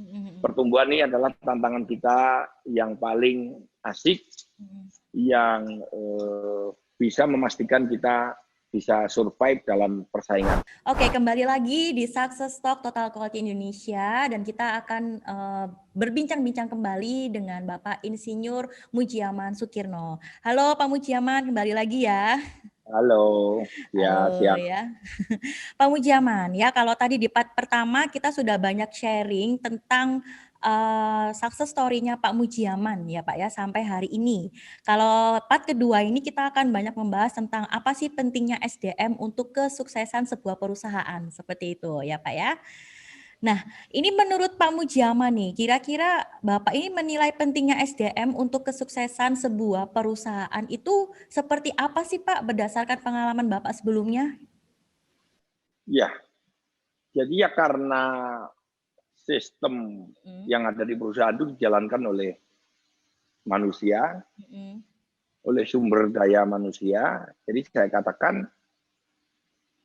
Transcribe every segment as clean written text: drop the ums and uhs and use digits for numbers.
Mhm. Pertumbuhan ini adalah tantangan kita yang paling asik, yang bisa memastikan kita bisa survive dalam persaingan. Oke, kembali lagi di Success Talk Total Quality Indonesia dan kita akan berbincang-bincang kembali dengan Bapak Insinyur Mujiaman Sukirno. Halo Pak Mujiaman, kembali lagi ya. Halo, ya Halo siap. ya. Pak Mujiaman, ya kalau tadi di part pertama kita sudah banyak sharing tentang success story-nya Pak Mujiaman ya Pak ya sampai hari ini. Kalau part kedua ini kita akan banyak membahas tentang apa sih pentingnya SDM untuk kesuksesan sebuah perusahaan seperti itu ya Pak ya. Nah, ini menurut Pak Mujiaman nih, kira-kira Bapak ini menilai pentingnya SDM untuk kesuksesan sebuah perusahaan itu seperti apa sih Pak berdasarkan pengalaman Bapak sebelumnya? Ya, jadi ya karena sistem Mhm. yang ada di perusahaan itu dijalankan oleh manusia, Mhm. oleh sumber daya manusia. Jadi saya katakan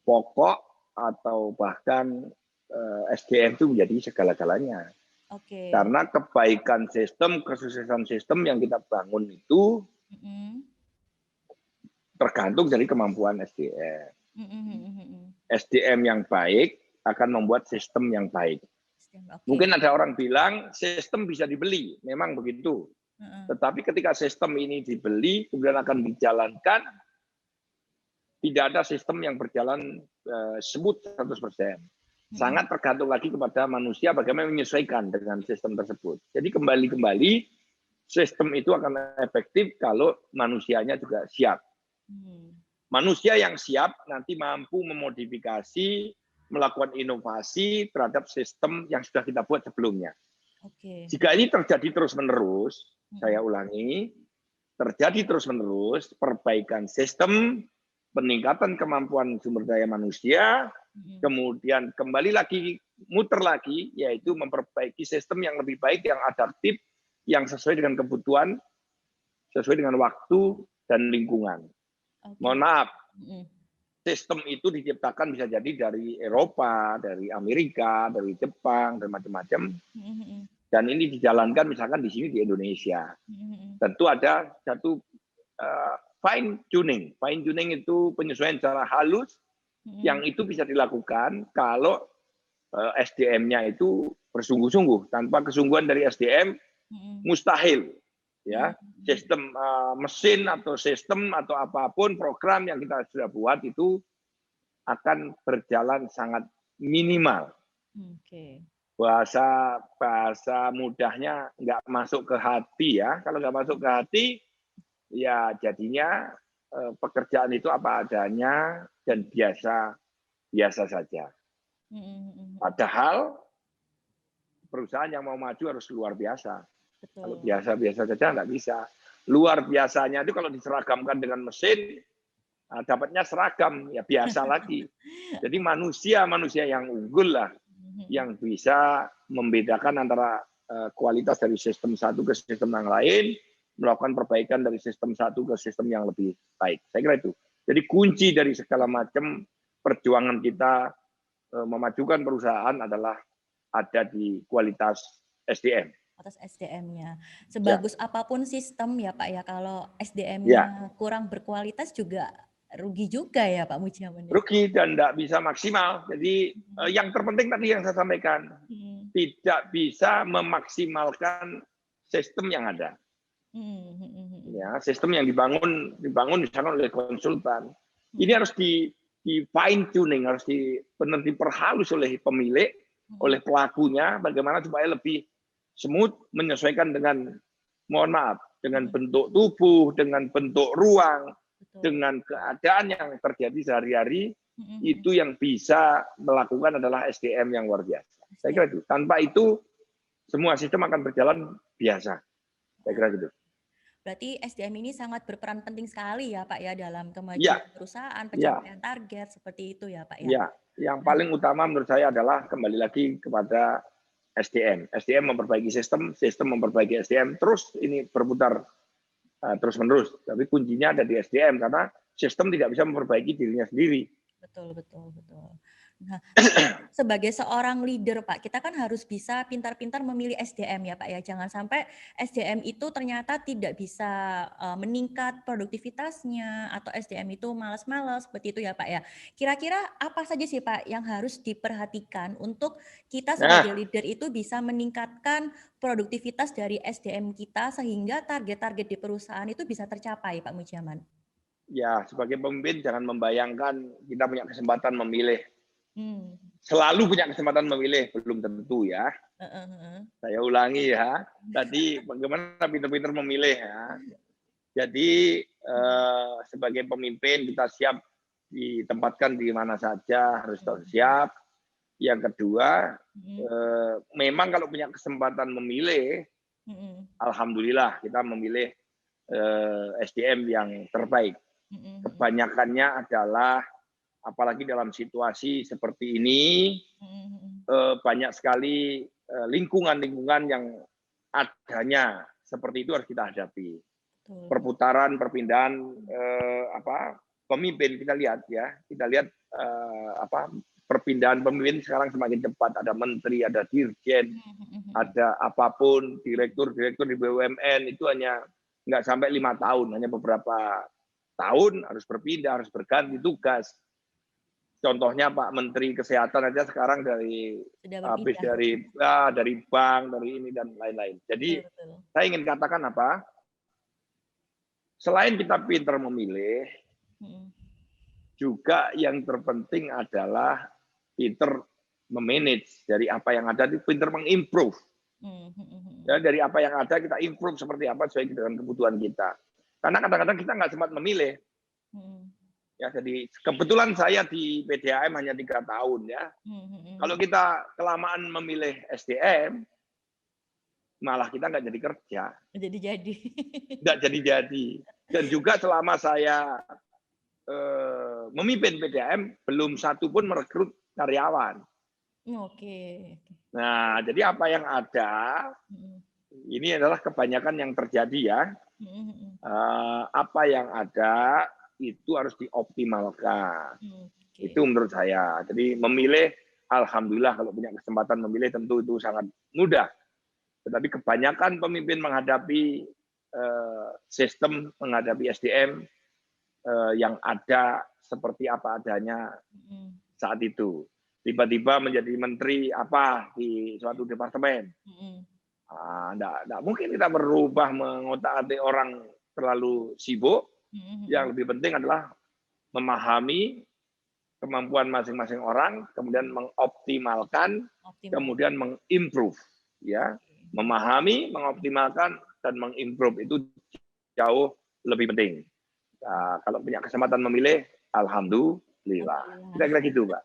pokok atau bahkan SDM itu menjadi segala-galanya. Oke. Karena kebaikan sistem, kesuksesan sistem yang kita bangun itu Mhm. tergantung dari kemampuan SDM. Mhm mhm mhm. SDM yang baik akan membuat sistem yang baik. Oke. Mungkin ada orang bilang sistem bisa dibeli, memang begitu. Heeh. Tetapi ketika sistem ini dibeli, kemudian akan dijalankan, tidak ada sistem yang berjalan smooth 100%. Mhm. Sangat tergantung lagi kepada manusia bagaimana menyesuaikan dengan sistem tersebut. Jadi kembali sistem itu akan efektif kalau manusianya juga siap. Hmm. Manusia yang siap nanti mampu memodifikasi, melakukan inovasi terhadap sistem yang sudah kita buat sebelumnya. Oke. Jika ini terjadi terus-menerus, saya Mhm. ulangi, terjadi terus-menerus perbaikan sistem, peningkatan kemampuan sumber daya manusia, Mhm. kemudian kembali lagi, muter lagi, yaitu memperbaiki sistem yang lebih baik, yang adaptif, yang sesuai dengan kebutuhan, sesuai dengan waktu dan lingkungan. Mohon Oke. maaf, Mhm. sistem itu diciptakan bisa jadi dari Eropa, dari Amerika, dari Jepang, dan macam-macam. Mhm mhm. Dan ini dijalankan misalkan di sini di Indonesia. Mhm mhm. Tentu ada satu fine tuning. Fine tuning itu penyesuaian secara halus yang Mhm. itu bisa dilakukan kalau SDM-nya itu bersungguh-sungguh. Tanpa kesungguhan dari SDM Mhm. mustahil, ya. Mhm. Sistem mesin atau sistem atau apapun program yang kita sudah buat itu akan berjalan sangat minimal. Oke. Bahasa mudahnya nggak masuk ke hati ya. Kalau nggak masuk ke hati, ya jadinya pekerjaan itu apa adanya dan biasa biasa saja. Mhm mhm mhm. Padahal perusahaan yang mau maju harus luar biasa. Kalau Betul. biasa-biasa saja nggak bisa. Luar biasanya itu kalau diseragamkan dengan mesin, dapatnya seragam, ya biasa lagi. Jadi manusia yang unggul lah, Mhm. yang bisa membedakan antara kualitas dari sistem satu ke sistem yang lain, melakukan perbaikan dari sistem satu ke sistem yang lebih baik. Saya kira itu. Jadi kunci dari segala macam perjuangan kita memajukan perusahaan adalah ada di kualitas SDM. Atas SDM-nya. Ya, Sebagus apapun sistem ya Pak ya, kalau ya, SDM-nya kurang berkualitas juga rugi juga ya Pak Mujiaman ya? rugi dan tidak bisa maksimal. Jadi Mhm. yang terpenting tadi yang saya sampaikan, Mhm. tidak bisa memaksimalkan sistem yang ada. Mhm mhm mhm. Ya, sistem yang dibangun misalkan oleh konsultan. Ini Mhm. harus di fine tuning, harus benar diperhalus oleh pemilik, oleh Mhm. pelakunya, bagaimana supaya lebih smooth menyesuaikan dengan, mohon maaf, dengan Mhm. bentuk tubuh, dengan bentuk ruang, Betul. dengan keadaan yang terjadi sehari-hari. Mhm mhm. Itu yang bisa melakukan adalah SDM yang luar biasa. Saya kira SDM. itu. Tanpa itu semua sistem akan berjalan biasa. Saya kira gitu. Berarti SDM ini sangat berperan penting sekali ya Pak ya dalam Ya, kemajuan perusahaan, ya, pencapaian target seperti itu ya Pak ya? ya. Yang Nah, paling utama menurut saya adalah kembali lagi kepada SDM. SDM memperbaiki sistem, sistem memperbaiki SDM, terus ini berputar terus-menerus. Tapi kuncinya ada di SDM karena sistem tidak bisa memperbaiki dirinya sendiri. betul betul betul. Nah, sebagai seorang leader, Pak, kita kan harus bisa pintar-pintar memilih SDM ya, Pak, ya. Jangan sampai SDM itu ternyata tidak bisa meningkat produktivitasnya atau SDM itu malas-malas seperti itu ya, Pak, ya. Kira-kira apa saja sih, Pak, yang harus diperhatikan untuk kita sebagai Nah, leader itu bisa meningkatkan produktivitas dari SDM kita sehingga target-target di perusahaan itu bisa tercapai, Pak Mujaman? ya sebagai pemimpin jangan membayangkan kita punya kesempatan memilih. Hmm. Selalu punya kesempatan memilih, belum tentu ya. Heeh, heeh. Saya ulangi ya. Tadi bagaimana pinter-pinter memilih ya. Jadi sebagai pemimpin kita siap ditempatkan di mana saja, harus siap. Yang kedua, Mhm, memang kalau punya kesempatan memilih, mhm, alhamdulillah kita memilih SDM yang terbaik. mhm, mhm, Kebanyakannya adalah apalagi dalam situasi seperti ini, mhm, mhm. banyak sekali lingkungan-lingkungan yang adanya seperti itu harus kita hadapi. Betul, betul. Perputaran, perpindahan pemimpin kita lihat ya, kita lihat perpindahan pemimpin sekarang semakin cepat. Ada menteri, ada dirjen, Mhm, mhm, mhm. ada apapun, direktur-direktur di BUMN itu hanya nggak sampai 5 tahun, hanya beberapa tahun harus berpindah, harus berganti tugas. Contohnya Pak Menteri Kesehatan aja sekarang Sudah habis berpindah. dari bank, dari ini dan lain-lain. Jadi Betul, betul. saya ingin katakan apa? Selain kita pintar memilih, Mhm, juga yang terpenting adalah pintar memanage dari apa yang ada, pintar mengimprove. mhm, mhm, Ya, mhm. dari apa yang ada kita improve seperti apa sesuai dengan kebutuhan kita. Karena kadang-kadang kita nggak sempat memilih. Mhm, Ya, jadi kebetulan saya di PDAM hanya 3 tahun ya. mhm, Kalau mhm. kita kelamaan memilih SDM, malah kita nggak jadi kerja, Jadi-jadi. nggak jadi-jadi. Dan juga selama saya memimpin PDAM, belum satu pun merekrut karyawan. Oke, oke. Nah, jadi apa yang ada, Mhm, ini adalah kebanyakan yang terjadi ya. mhm, mhm. Apa yang ada itu harus dioptimalkan. Oke. Itu menurut saya. Jadi memilih, alhamdulillah kalau punya kesempatan memilih tentu itu sangat mudah. Tetapi kebanyakan pemimpin menghadapi sistem, menghadapi SDM yang ada seperti apa adanya Mhm, saat itu. Tiba-tiba menjadi menteri apa di suatu departemen. mhm, Enggak mungkin kita berubah mengotak-atik orang terlalu sibuk. mhm, mhm. Yang lebih penting adalah memahami kemampuan masing-masing orang, kemudian Mhm. mengoptimalkan, Optimal. kemudian mengimprove. Ya, Oke. memahami, mengoptimalkan, dan mengimprove itu jauh lebih penting. Nah, kalau punya kesempatan memilih, alhamdulillah. Alhamdulillah. Kira-kira gitu, Mbak.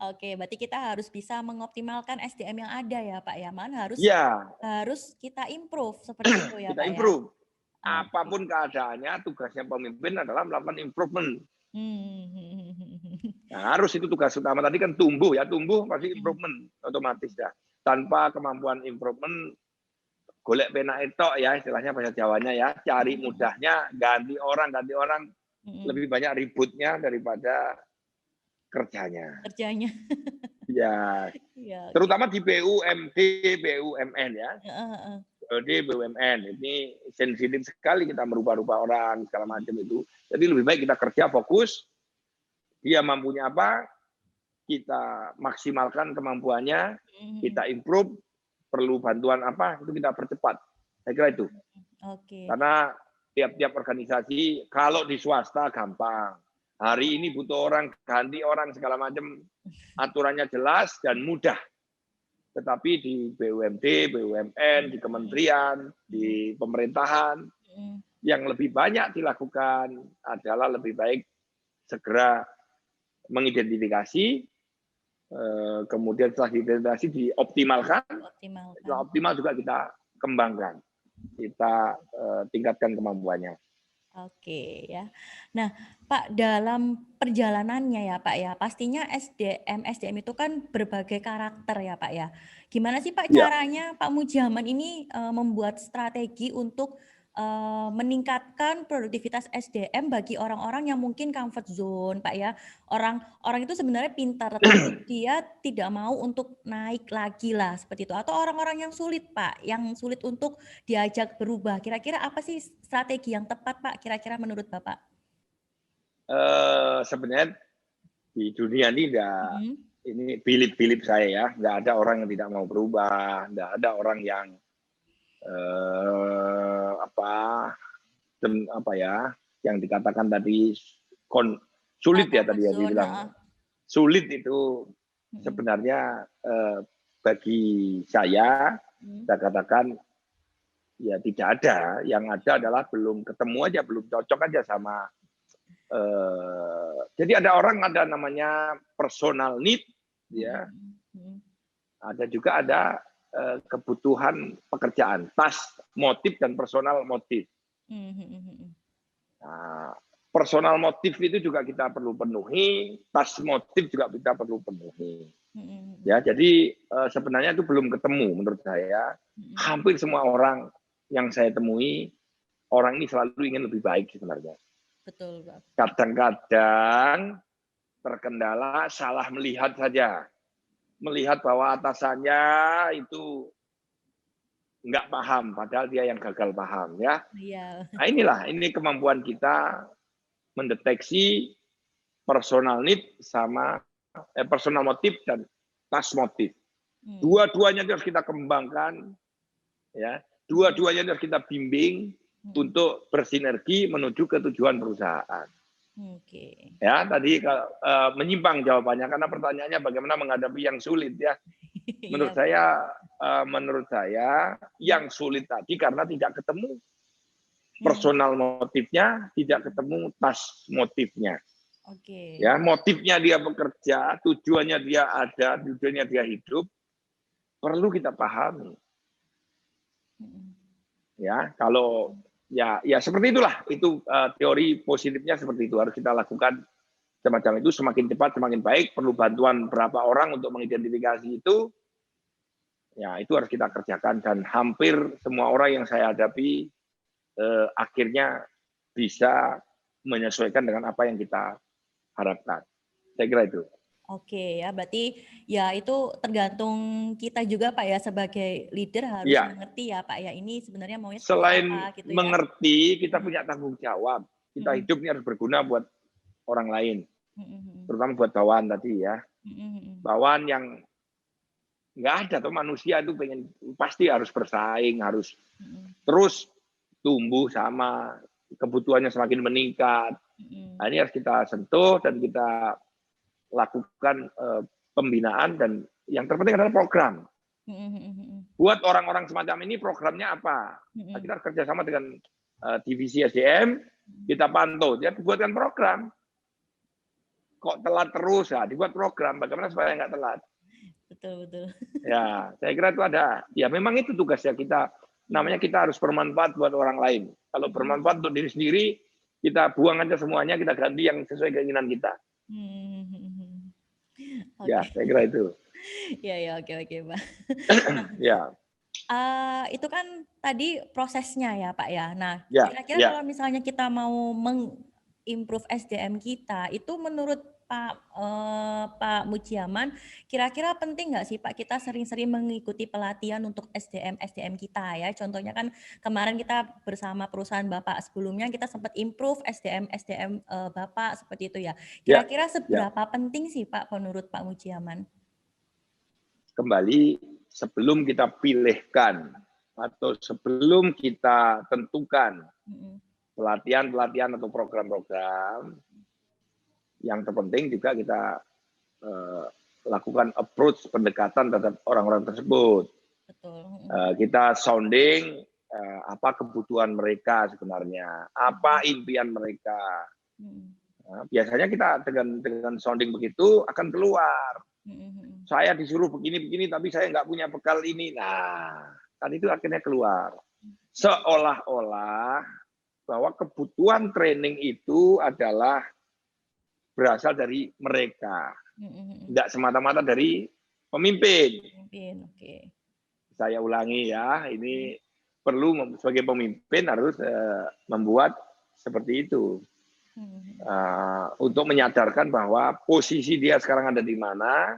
Oke, berarti kita harus bisa mengoptimalkan SDM yang ada ya, Pak, ya. Mana harus Iya, harus kita improve seperti itu ya, kita Pak, ya? improve. Oke. Apapun keadaannya, tugasnya pemimpin adalah melakukan improvement. Mmm. Nah, harus itu tugas utama tadi kan tumbuh ya, tumbuh pasti Mhm, improvement otomatis ya. Tanpa kemampuan improvement, golek penak etok ya istilahnya bahasa Jawanya ya, cari mhm, mhm, mudahnya ganti orang mhm. lebih banyak ributnya daripada kerjanya. Kerjanya. Ya, Iya, oke. terutama di BUMD, BUMN ya. Heeh, heeh. BUMD, BUMN ini sensitif sekali kita merubah-rubah orang segala Mhm, macam itu. Jadi lebih baik kita kerja fokus, dia mampunya apa, kita maksimalkan kemampuannya, mhm, mhm. kita improve, perlu bantuan apa, itu kita percepat. Saya kira itu. Oke. Karena tiap-tiap organisasi, kalau di swasta gampang. Hari ini butuh orang, ganti orang segala macam, aturannya jelas dan mudah. Tetapi di BUMD, BUMN, Mhm, di mhm, kementerian, mhm, di pemerintahan, mhm. yang lebih banyak dilakukan adalah lebih baik segera mengidentifikasi, kemudian setelah diidentifikasi dioptimalkan, Optimalkan. setelah optimal juga kita kembangkan, kita tingkatkan kemampuannya. Oke ya. Nah, Pak, dalam perjalanannya ya, Pak, ya, pastinya SDM itu kan berbagai karakter ya, Pak, ya. Gimana sih, Pak, Ya, caranya Pak Mujaman ini membuat strategi untuk meningkatkan produktivitas SDM bagi orang-orang yang mungkin comfort zone, Pak, ya. Orang itu sebenarnya pintar, tetapi dia tidak mau untuk naik lagi lah, seperti itu. Atau orang-orang yang sulit, Pak, yang sulit untuk diajak berubah. Kira-kira apa sih strategi yang tepat, Pak, kira-kira menurut Bapak? Sebenarnya di dunia ini Mhm. ini bilip-bilip saya ya, nggak ada orang yang tidak mau berubah, nggak ada orang yang apa apa ya, yang dikatakan tadi sulit ya Comfort tadi yang zone, dibilang. heeh. Sulit itu Mhm. sebenarnya bagi saya Mhm. katakan ya tidak ada, yang ada adalah belum ketemu aja, belum cocok aja sama jadi ada orang ada namanya personal need ya, Mhm. Mhm. ada juga ada kebutuhan pekerjaan, task motif dan personal motif. Mhm mhm mhm. Nah, personal motif itu juga kita perlu penuhi, task motif juga kita perlu penuhi. Mhm mhm. Ya, jadi sebenarnya itu belum ketemu menurut saya. Mhm. Hampir semua orang yang saya temui, orang ini selalu ingin lebih baik sebenarnya. Betul, Pak. Kadang-kadang terkendala salah melihat saja. Melihat bahwa atasannya itu nggak paham, padahal dia yang gagal paham ya. Iya. Nah ini kemampuan kita mendeteksi personal need sama personal motif dan task motif. Mhm. Dua-duanya harus kita kembangkan, ya. Mhm. Dua-duanya harus kita bimbing Mhm. untuk bersinergi menuju ke tujuan perusahaan. Oke. Ya, tadi menyimpang jawabannya karena pertanyaannya bagaimana menghadapi yang sulit ya. Iya, Menurut saya mhm. yang sulit tadi karena tidak ketemu Mhm. personal motifnya, tidak Mhm. ketemu task motifnya. Oke. Ya, motifnya dia bekerja, tujuannya dia ada, tujuannya dia hidup, perlu kita pahami. Mhm. Ya, kalau ya seperti itulah, itu teori positifnya seperti itu, harus kita lakukan semacam itu, semakin cepat semakin baik, perlu bantuan berapa orang untuk mengidentifikasi itu, ya itu harus kita kerjakan dan hampir semua orang yang saya hadapi akhirnya bisa menyesuaikan dengan apa yang kita harapkan. Saya kira itu. Oke ya, berarti ya itu tergantung kita juga Pak ya sebagai leader harus Iya, mengerti ya Pak ya, ini sebenarnya maunya seperti selain apa gitu ya. mengerti, kita Mhm. punya tanggung jawab. Kita Mhm. hidup ini harus berguna buat orang lain, Mhm mhm. terutama buat bawahan tadi ya. Mhm mhm. Bawahan yang nggak ada tuh manusia itu pengen pasti harus bersaing, harus Mhm. terus tumbuh sama kebutuhannya semakin meningkat. Nah, Mhm. ini harus kita sentuh dan kita lakukan pembinaan dan yang terpenting adalah program. Mhm mhm mhm. Buat orang-orang semacam ini programnya apa? Nah, Mhm. kita harus kerjasama dengan divisi SDM, kita pantau, dia buatkan program. Kok telat terus ya, dibuat program bagaimana supaya nggak telat. Betul betul. Ya, saya kira itu ada. Ya memang itu tugasnya kita. Mhm. Namanya kita harus bermanfaat buat orang lain. Kalau Mhm. bermanfaat untuk diri sendiri, kita buang aja semuanya, kita ganti yang sesuai keinginan kita. Mhm mhm mhm. Ya, Oke. saya kira itu. Iya ya, oke oke Pak. Nah, Ya, itu kan tadi prosesnya ya, Pak, ya. Nah, ya, kira-kira ya. kalau misalnya kita mau meng-improve SDM kita, itu menurut Pak Mujiaman, kira-kira penting nggak sih, Pak, kita sering-sering mengikuti pelatihan untuk SDM-SDM kita ya? Contohnya kan kemarin kita bersama perusahaan Bapak sebelumnya kita sempat improve SDM-SDM, Bapak seperti itu ya. Ya, Kira-kira ya. seberapa penting sih, Pak, menurut Pak Mujiaman? Kembali sebelum kita pilihkan atau sebelum kita tentukan Mhm. pelatihan-pelatihan atau program-program, yang terpenting juga kita eh, lakukan approach pendekatan terhadap orang-orang tersebut. Betul. Mhm Kita sounding apa kebutuhan mereka sebenarnya, apa mhm. impian mereka. Mhm. Nah, biasanya kita dengan sounding begitu akan keluar. Mhm mhm. Saya disuruh begini-begini, tapi saya nggak punya bekal ini. Nah, kan itu akhirnya keluar. Seolah-olah bahwa kebutuhan training itu adalah berasal dari mereka, Mhm mhm. tidak semata-mata dari pemimpin. Pemimpin, oke. Saya ulangi ya, Mhm. ini perlu sebagai pemimpin harus membuat seperti itu. Untuk menyadarkan bahwa posisi dia sekarang ada di mana,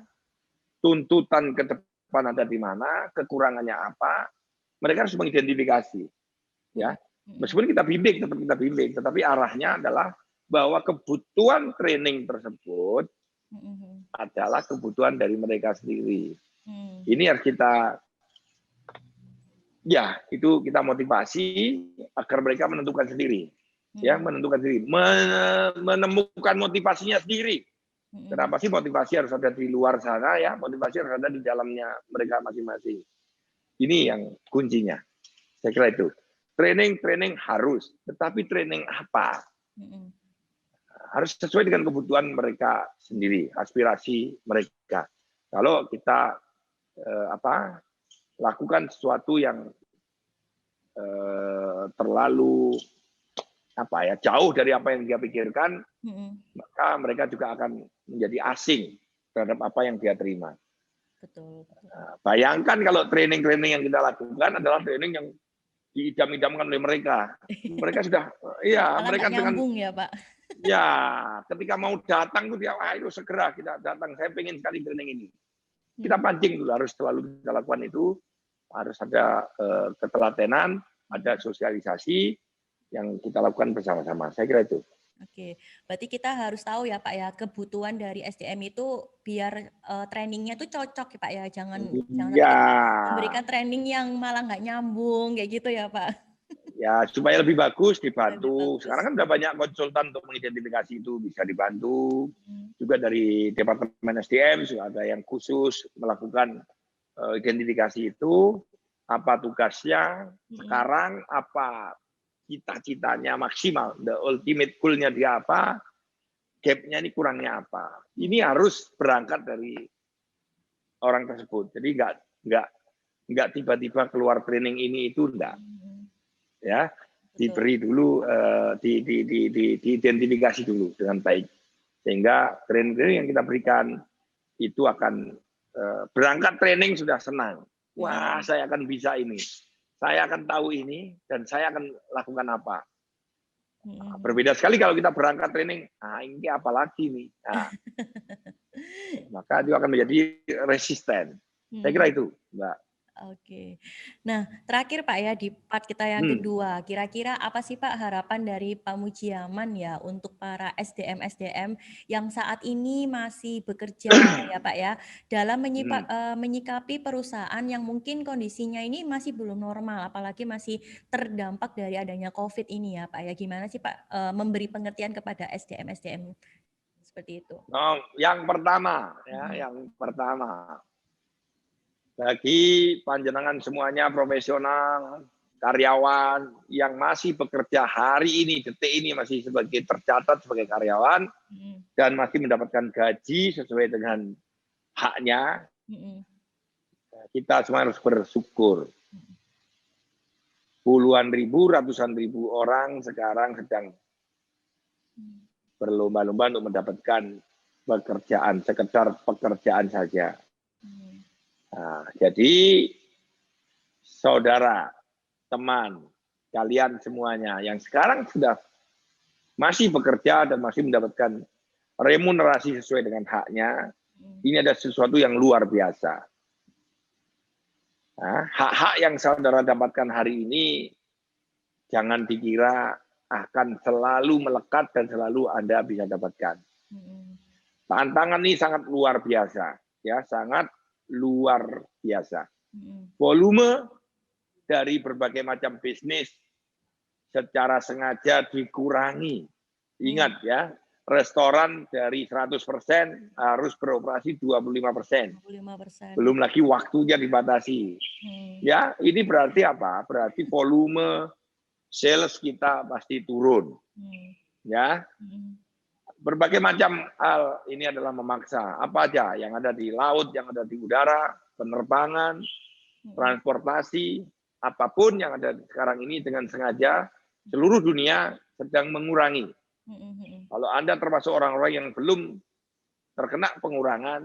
tuntutan ke depan ada di mana, kekurangannya apa, mereka harus mengidentifikasi. Ya, meskipun kita bimbing, tetap kita bimbing, tetapi arahnya adalah bahwa kebutuhan training tersebut adalah kebutuhan dari mereka sendiri. Ini harus kita, ya itu kita motivasi agar mereka menentukan sendiri. Ya, menentukan diri, menemukan motivasinya sendiri. Kenapa sih motivasi harus ada di luar sana ya? Motivasi harus ada di dalamnya mereka masing-masing. Ini yang kuncinya. Saya kira itu. Training harus, tetapi training apa? Harus sesuai dengan kebutuhan mereka sendiri, aspirasi mereka. Kalau kita lakukan sesuatu yang terlalu jauh dari apa yang dia pikirkan, maka mereka juga akan menjadi asing terhadap apa yang dia terima. Betul. Nah, bayangkan kalau training yang kita lakukan adalah training yang diidam-idamkan oleh mereka. Mereka sudah, ya Malah mereka nggak dengan, nyambung ya Pak. ya ketika mau datang tuh dia, ayo segera kita datang, saya pengen sekali training ini. Kita pancing dulu, harus selalu kita lakukan itu, harus ada ketelatenan, ada sosialisasi, yang kita lakukan bersama-sama. Saya kira itu. Oke, berarti kita harus tahu ya Pak ya, kebutuhan dari SDM itu biar trainingnya tuh cocok ya Pak ya, jangan sampai Ya, kita memberikan training yang malah nggak nyambung kayak gitu ya Pak. ya supaya lebih bagus Lebih dibantu. bagus. Sekarang kan udah banyak konsultan untuk mengidentifikasi itu, bisa dibantu. Juga dari Departemen SDM sudah ada yang khusus melakukan identifikasi itu, apa tugasnya sekarang, apa cita-citanya maksimal, the ultimate goal-nya dia apa, gap-nya ini kurangnya apa. Ini harus berangkat dari orang tersebut. Jadi nggak tiba-tiba keluar training ini itu enggak. Ya, diberi dulu, diidentifikasi dulu dengan baik. Sehingga training yang kita berikan itu akan berangkat training sudah senang. Wah, saya akan bisa ini. Saya akan tahu ini dan saya akan lakukan apa. Nah, berbeda sekali kalau kita berangkat training, ini apa lagi nih? Nah, maka dia akan menjadi resisten. Saya kira itu, Mbak. Oke. Nah, terakhir Pak ya, di part kita yang kedua, kira-kira apa sih Pak harapan dari Pak Mujiaman ya untuk para SDM-SDM yang saat ini masih bekerja ya Pak ya, dalam menyikapi perusahaan yang mungkin kondisinya ini masih belum normal, apalagi masih terdampak dari adanya COVID ini ya Pak ya. Gimana sih Pak memberi pengertian kepada SDM-SDM seperti itu? Yang pertama, bagi panjenengan semuanya profesional, karyawan yang masih bekerja hari ini, detik ini masih tercatat sebagai karyawan dan masih mendapatkan gaji sesuai dengan haknya, kita semua harus bersyukur. Puluhan ribu, ratusan ribu orang sekarang sedang berlomba-lomba untuk mendapatkan pekerjaan, sekedar pekerjaan saja. Nah, jadi saudara, teman, kalian semuanya yang sekarang sudah masih bekerja dan masih mendapatkan remunerasi sesuai dengan haknya, ini ada sesuatu yang luar biasa. Nah, hak-hak yang saudara dapatkan hari ini jangan dikira akan selalu melekat dan selalu Anda bisa dapatkan. Tantangan ini sangat luar biasa, ya, sangat luar biasa. Volume dari berbagai macam bisnis secara sengaja dikurangi. Ingat ya, restoran dari 100% harus beroperasi 25%. Belum lagi waktunya dibatasi. Ya, ini berarti apa? Berarti volume sales kita pasti turun. Ya. Berbagai macam hal ini adalah memaksa. Apa aja yang ada di laut, yang ada di udara, penerbangan, transportasi, apapun yang ada sekarang ini dengan sengaja seluruh dunia sedang mengurangi. Kalau Anda termasuk orang-orang yang belum terkena pengurangan,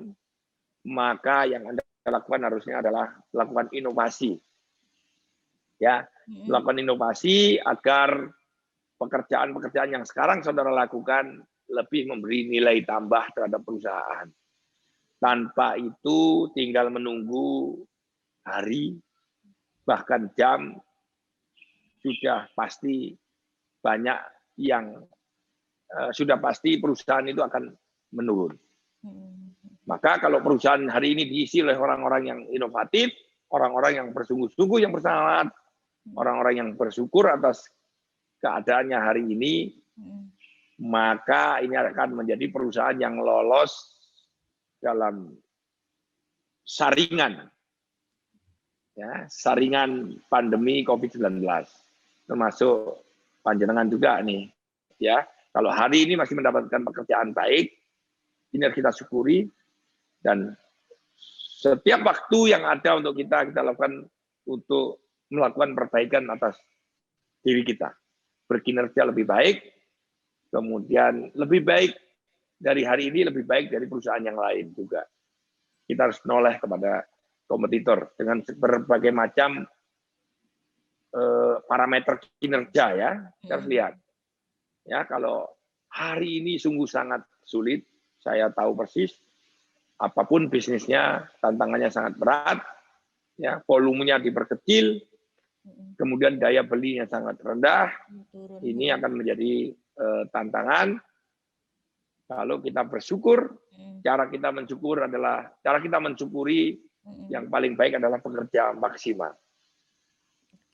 maka yang Anda lakukan harusnya adalah melakukan inovasi. Ya, Mm-mm. melakukan inovasi agar pekerjaan-pekerjaan yang sekarang saudara lakukan lebih memberi nilai tambah terhadap perusahaan. Tanpa itu tinggal menunggu hari, bahkan jam, sudah pasti banyak yang sudah pasti perusahaan itu akan menurun. Maka kalau perusahaan hari ini diisi oleh orang-orang yang inovatif, orang-orang yang bersungguh-sungguh, yang bersemangat, orang-orang yang bersyukur atas keadaannya hari ini, maka ini akan menjadi perusahaan yang lolos dalam saringan, ya, saringan pandemi COVID-19, termasuk panjenengan juga nih, ya. Kalau hari ini masih mendapatkan pekerjaan baik, ini harus kita syukuri, dan setiap waktu yang ada untuk kita lakukan untuk melakukan perbaikan atas diri kita, berkinerja lebih baik, kemudian lebih baik dari hari ini, lebih baik dari perusahaan yang lain juga. Kita harus noleh kepada kompetitor dengan berbagai macam parameter kinerja, ya. Kita harus lihat. Ya, kalau hari ini sungguh sangat sulit, saya tahu persis, apapun bisnisnya, tantangannya sangat berat, ya, volumenya diperkecil, kemudian daya belinya sangat rendah, ini akan menjadi tantangan. Kalau kita bersyukur, cara kita mensyukuri yang paling baik adalah bekerja maksimal.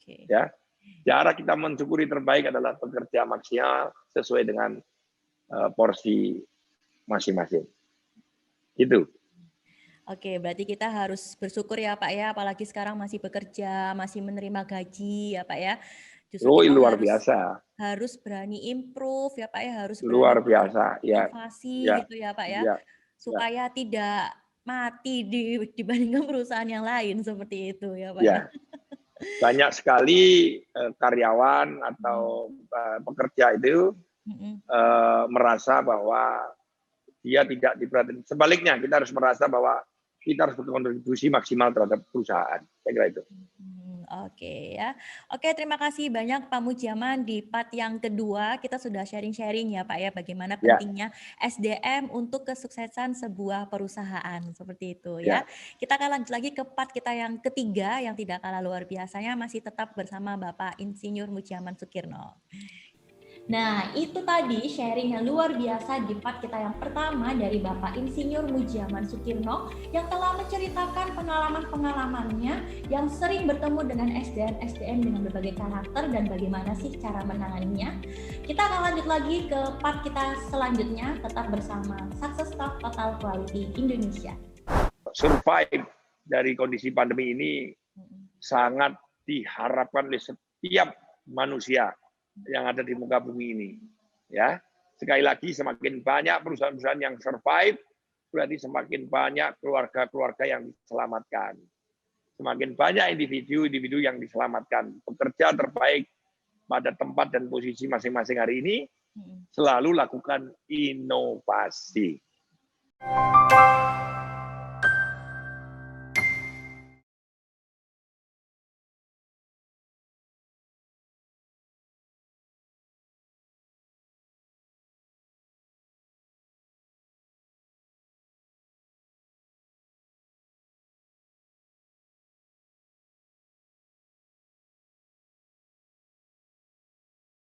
Ya, cara kita mensyukuri terbaik adalah bekerja maksimal sesuai dengan porsi masing-masing. Itu. Oke, berarti kita harus bersyukur ya Pak ya, apalagi sekarang masih bekerja, masih menerima gaji ya Pak ya. Justru kita Luar biasa. harus berani improve ya Pak ya, harus Luar berani biasa, ya. inovasi Ya. gitu ya Pak ya, Ya. supaya tidak mati dibandingkan perusahaan yang lain seperti itu ya Pak ya. Banyak sekali karyawan atau pekerja itu merasa bahwa dia tidak diperhatikan. Sebaliknya, kita harus merasa bahwa kita harus berkontribusi maksimal terhadap perusahaan. Saya kira itu. Oke ya. Oke, terima kasih banyak Pak Mudjaman. Di part yang kedua kita sudah sharing-sharing ya Pak ya, bagaimana pentingnya SDM untuk kesuksesan sebuah perusahaan seperti itu ya. Kita akan lanjut lagi ke part kita yang ketiga yang tidak kalah luar biasanya, masih tetap bersama Bapak Insinyur Mudjaman Sukirno. Nah, itu tadi sharing yang luar biasa di part kita yang pertama dari Bapak Insinyur Mudjaman Sukirno yang telah menceritakan pengalaman-pengalamannya yang sering bertemu dengan SDM dengan berbagai karakter dan bagaimana sih cara menanganinya. Kita akan lanjut lagi ke part kita selanjutnya, tetap bersama Success Talk Total Quality Indonesia. Survive dari kondisi pandemi ini sangat diharapkan oleh setiap manusia yang ada di muka bumi ini, ya. Sekali lagi, semakin banyak perusahaan-perusahaan yang survive, berarti semakin banyak keluarga-keluarga yang diselamatkan, semakin banyak individu-individu yang diselamatkan. Pekerja terbaik pada tempat dan posisi masing-masing hari ini, selalu lakukan inovasi.